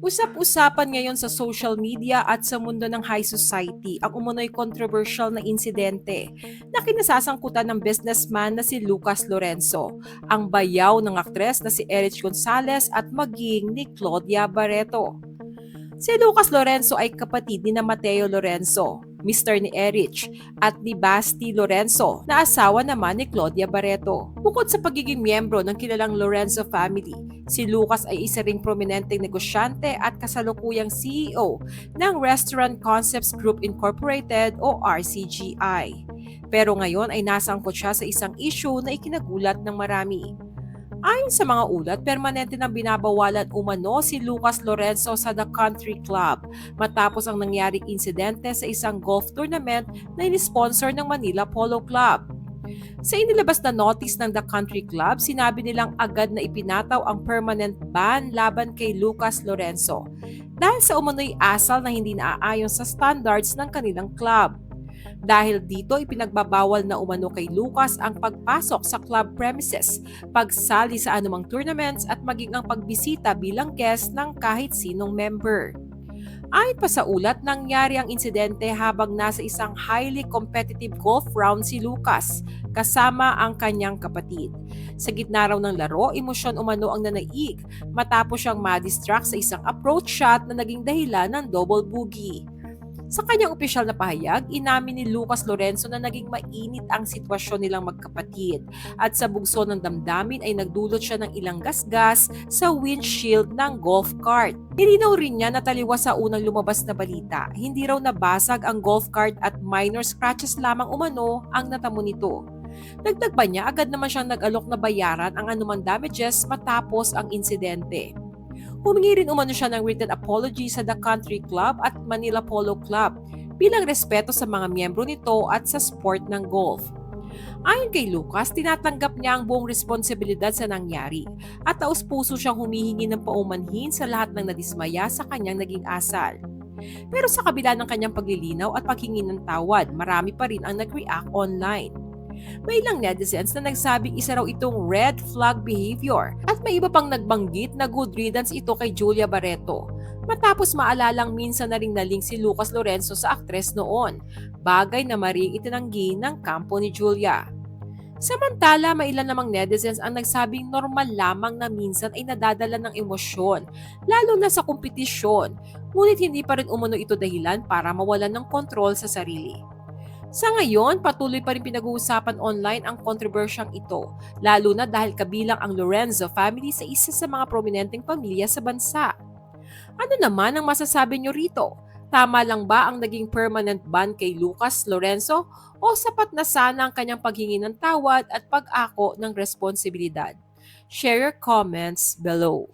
Usap-usapan ngayon sa social media at sa mundo ng high society ang umunoy controversial na insidente na kinasasangkutan ng businessman na si Lucas Lorenzo, ang bayaw ng aktres na si Erich Gonzalez at maging ni Claudia Barreto. Si Lucas Lorenzo ay kapatid ni na Mateo Lorenzo, Mr. ni Erich, at ni Basti Lorenzo, na asawa naman ni Claudia Barreto. Bukod sa pagiging miyembro ng kilalang Lorenzo family, si Lucas ay isa ring prominenteng negosyante at kasalukuyang CEO ng Restaurant Concepts Group Incorporated o RCGI. Pero ngayon ay nasangkot siya sa isang issue na ikinagulat ng marami. Ayon sa mga ulat, permanente nang binabawalan umano si Lucas Lorenzo sa The Country Club matapos ang nangyaring insidente sa isang golf tournament na inisponsor ng Manila Polo Club. Sa inilabas na notice ng The Country Club, sinabi nilang agad na ipinataw ang permanent ban laban kay Lucas Lorenzo dahil sa umano'y asal na hindi naaayon sa standards ng kanilang club. Dahil dito, ipinagbabawal na umano kay Lucas ang pagpasok sa club premises, pagsali sa anumang tournaments at maging ang pagbisita bilang guest ng kahit sinong member. Ayon pa sa ulat, nangyari ang insidente habang nasa isang highly competitive golf round si Lucas, kasama ang kanyang kapatid. Sa gitna raw ng laro, emosyon umano ang nanaig matapos siyang madistract sa isang approach shot na naging dahilan ng double bogey. Sa kanyang opisyal na pahayag, inamin ni Lucas Lorenzo na naging mainit ang sitwasyon nilang magkapatid at sa bugso ng damdamin ay nagdulot siya ng ilang gasgas sa windshield ng golf cart. Nilinaw rin niya na taliwas sa unang lumabas na balita, hindi raw nabasag ang golf cart at minor scratches lamang umano ang natamo nito. Dagdag pa niya, agad naman siyang nag-alok na bayaran ang anumang damages matapos ang insidente. Humingi rin umano siya ng written apology sa The Country Club at Manila Polo Club bilang respeto sa mga miyembro nito at sa sport ng golf. Ayon kay Lucas, tinatanggap niya ang buong responsibilidad sa nangyari at taus-puso siyang humihingi ng paumanhin sa lahat ng nadismaya sa kanyang naging asal. Pero sa kabila ng kanyang paglilinaw at paghingi ng tawad, marami pa rin ang nag-react online. May ilang netizens na nagsabing isa raw itong red flag behavior at may iba pang nagbanggit na good riddance ito kay Julia Barreto. Matapos maalalang minsan na ring naling si Lucas Lorenzo sa aktres noon, bagay na maring itinanggi ng kampo ni Julia. Samantala, may ilan namang netizens ang nagsabing normal lamang na minsan ay nadadala ng emosyon, lalo na sa kompetisyon, ngunit hindi pa rin umano ito dahilan para mawalan ng kontrol sa sarili. Sa ngayon, patuloy pa rin pinag-uusapan online ang kontrobersyang ito, lalo na dahil kabilang ang Lorenzo family sa isa sa mga prominenteng pamilya sa bansa. Ano naman ang masasabi nyo rito? Tama lang ba ang naging permanent ban kay Lucas Lorenzo o sapat na sana ang kanyang paghingi ng tawad at pag-ako ng responsibilidad? Share your comments below.